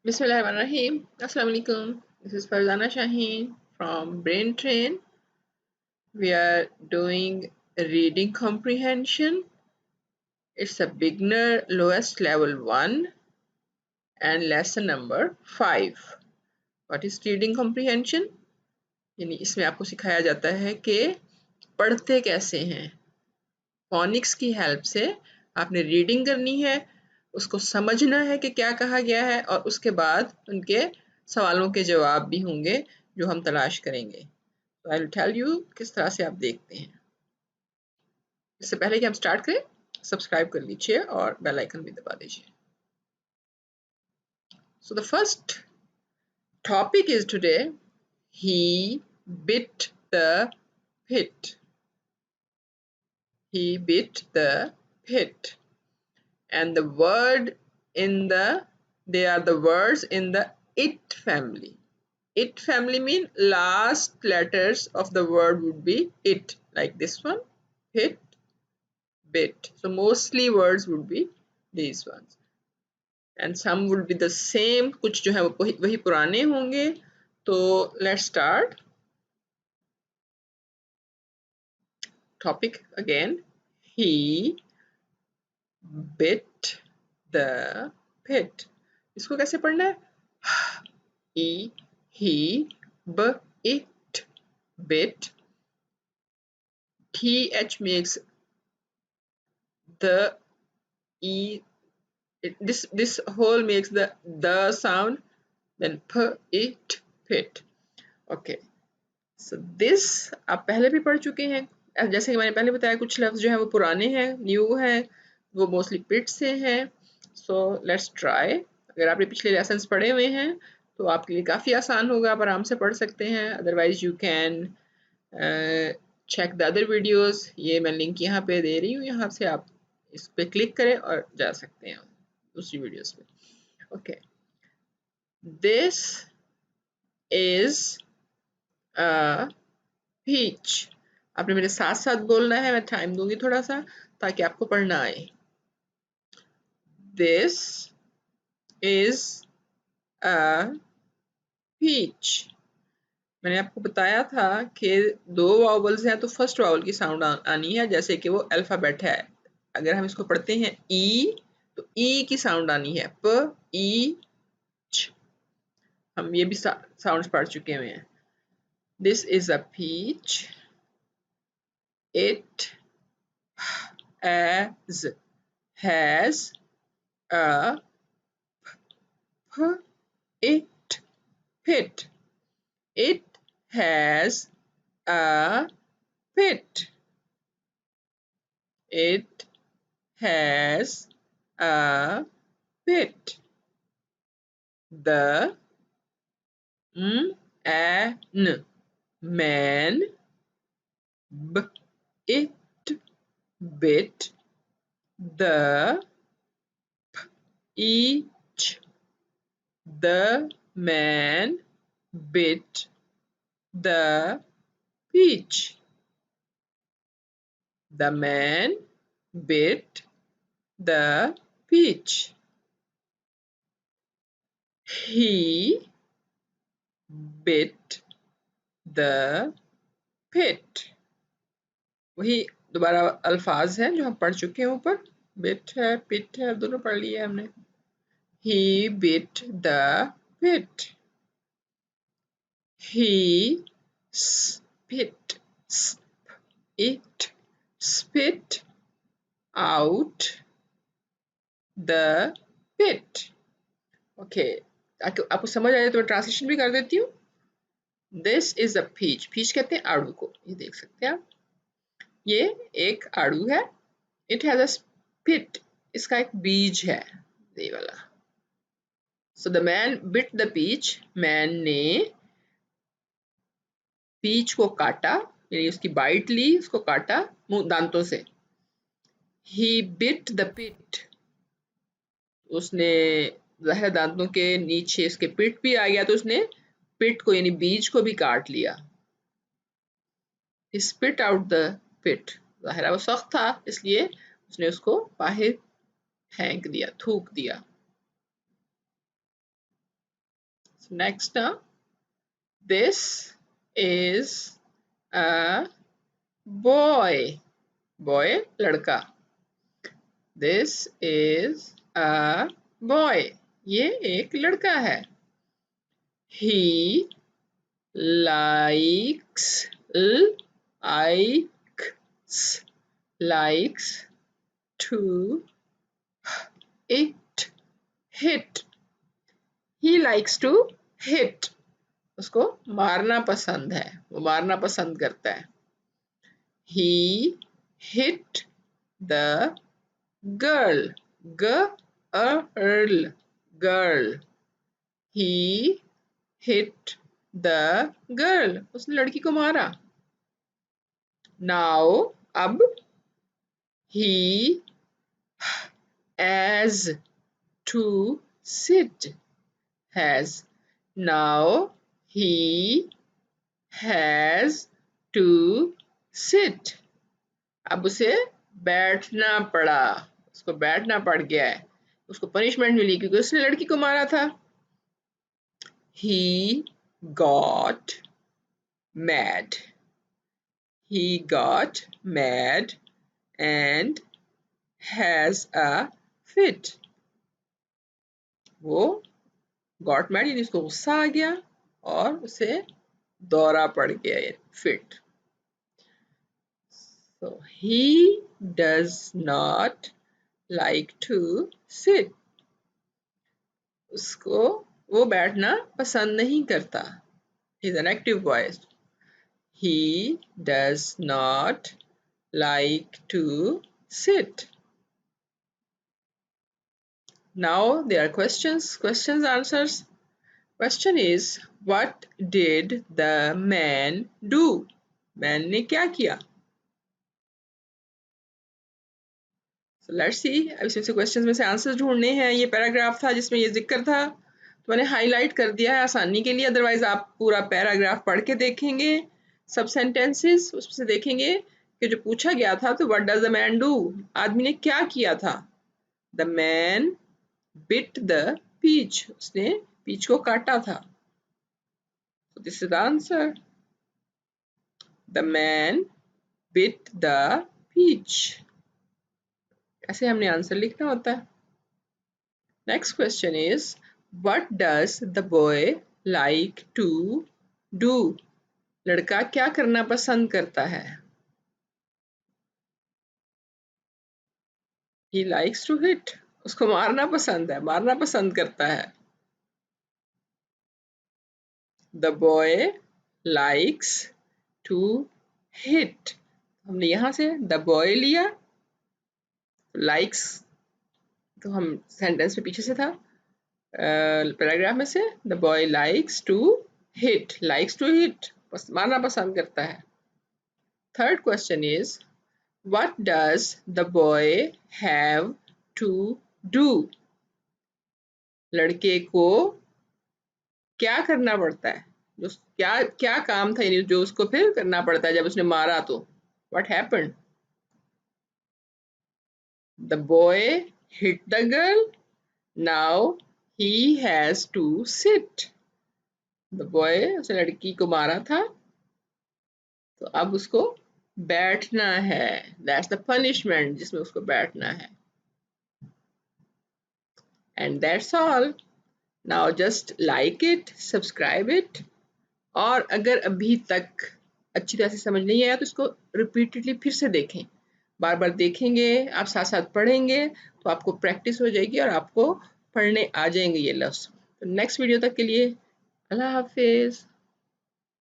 Bismillahirrahmanirrahim. Assalamu alaikum. This is Farzana Shaheen from Brain Train. We are doing reading comprehension. It's a beginner lowest level 1 and lesson number 5. What is reading comprehension? यानी इसमें आपको सिखाया जाता है कि पढ़ते कैसे हैं. फोनिक्स की हेल्प से आपने रीडिंग करनी है, उसको समझना है कि क्या कहा गया है, और उसके बाद उनके सवालों के जवाब भी होंगे जो हम तलाश करेंगे. तो आई विल टेल यू किस तरह से आप देखते हैं. इससे पहले कि हम स्टार्ट करें, सब्सक्राइब कर लीजिए और बेल आइकन भी दबा दीजिए. So the first topic is today he bit the pit. He bit the pit. And the word in they are the words in the it family. It family mean last letters of the word would be it, like this one, pit, bit. So mostly words would be these ones. And some would be the same, कुछ जो है वही पुराने होंगे. तो let's start. Topic again. He bit the pit. इसको कैसे पढ़ना है? He bit bit. Th makes the e. This whole makes the sound. Then it pit. Okay. So this आप पहले भी पढ़ चुके हैं. जैसे कि मैंने पहले बताया, कुछ लफ्ज जो है वो पुराने हैं, न्यू है, वो मोस्टली पिट से हैं. So let's try. अगर आपने पिछले लेसन्स पढ़े हुए हैं तो आपके लिए काफ़ी आसान होगा, आप आराम से पढ़ सकते हैं. Otherwise you can check the other videos. ये मैं लिंक यहाँ पे दे रही हूँ, यहाँ से आप इस पे क्लिक करें और जा सकते हैं दूसरी वीडियोस पे. Okay. This is a peach. आपने मेरे साथ साथ बोलना है. मैं टाइम दूंगी थोड़ा सा ताकि आपको पढ़ना आए. This is a peach. मैंने आपको बताया था कि दो वावल्स हैं तो फर्स्ट वावल की साउंड आनी है, जैसे कि वो अल्फाबेट है. अगर हम इसको पढ़ते हैं ई, तो ई की साउंड आनी है, प ई च. हम ये भी साउंड्स पढ़ चुके हुए हैं. This is a peach. It has a it pit. It has a pit. It has a pit. The man it bit the peach. The man bit the peach. The man bit the peach. He bit the pit. वही दोबारा अल्फाज हैं जो हम पढ़ चुके हैं ऊपर. बिट है, पिट है, दोनों पढ़ लिए हमने. He bit the pit. He spit out the pit. Okay. आपको समझ आ जाए तो मैं ट्रांसलेशन भी कर देती हूँ. This is a peach. peach कहते हैं आड़ू को. ये देख सकते हैं आप. ये एक आड़ू है. It has a spit. इसका एक बीज है, ये वाला. So the man bit the peach. Man ने पीच को काटा, यानी उसकी बाइट ली, उसको काटा मुंह दांतों से. He bit the pit. उसने ज़ाहिर दांतों के नीचे इसके पिट भी आ गया, तो उसने पिट को यानी बीज को भी काट लिया. He spit out the pit. ज़ाहिर वो सख्त था, इसलिए उसने उसको बाहर फेंक दिया, थूक दिया. Next now, this is a boy. Boy, लड़का. This is a boy. ये एक लड़का है. He likes to hit. He likes to hit. उसको मारना पसंद है, वो मारना पसंद करता है. He hit the girl. Girl. He hit the girl. उसने लड़की को मारा. Now, अब he has to sit. Now he has to sit. अब उसे बैठना पड़ा. उसको बैठना पड़ गया है. उसको पनिशमेंट मिली क्योंकि उसने लड़की को मारा था. He got mad. And has a fit. वो got mad यानी उसको गुस्सा आ गया और उसे दौरा पड़ गया, fit. So he does not like to sit. उसको वो बैठना पसंद नहीं करता. He is an active voice. He does not like to sit. Now there are questions, answers. Question is, what did the man do? Man ने क्या किया? So let's see. अब इसमें से questions में से answers ढूंढने हैं. ये पैराग्राफ था जिसमें ये जिक्र था, तो मैंने हाईलाइट कर दिया है आसानी के लिए. अदरवाइज आप पूरा पैराग्राफ पढ़ के देखेंगे, सब सेंटेंसेस उसमें से देखेंगे कि जो पूछा गया था, तो what does the man do? आदमी ने क्या किया था? The man bit the peach. उसने पीच को काटा था. So this is the answer. The man bit the peach. ऐसे हमने आंसर लिखना होता है. Next question is, what does the boy like to do? लड़का क्या करना पसंद करता है? He likes to hit. उसको मारना पसंद है, मारना पसंद करता है. The boy likes to hit. हमने यहाँ से the boy लिया, likes तो हम सेंटेंस में पीछे से था, पैराग्राफ में से the boy likes to hit. मारना पसंद करता है. Third question is, what does the boy have to do? लड़के को क्या करना पड़ता है? जो क्या काम था जो उसको फिर करना पड़ता है जब उसने मारा तो? What happened? The boy hit the girl. Now he has to sit. The boy उसने लड़की को मारा था, तो अब उसको बैठना है. That's the punishment, जिसमें उसको बैठना है. And that's all. Now just like it, subscribe it. और अगर अभी तक अच्छी तरह से समझ नहीं आया तो इसको रिपीटेडली फिर से देखें. बार बार देखेंगे, आप साथ साथ पढ़ेंगे तो आपको प्रैक्टिस हो जाएगी और आपको पढ़ने आ जाएंगे ये लफ्ज़. तो नेक्स्ट वीडियो तक के लिए अल्लाह हाफिज़.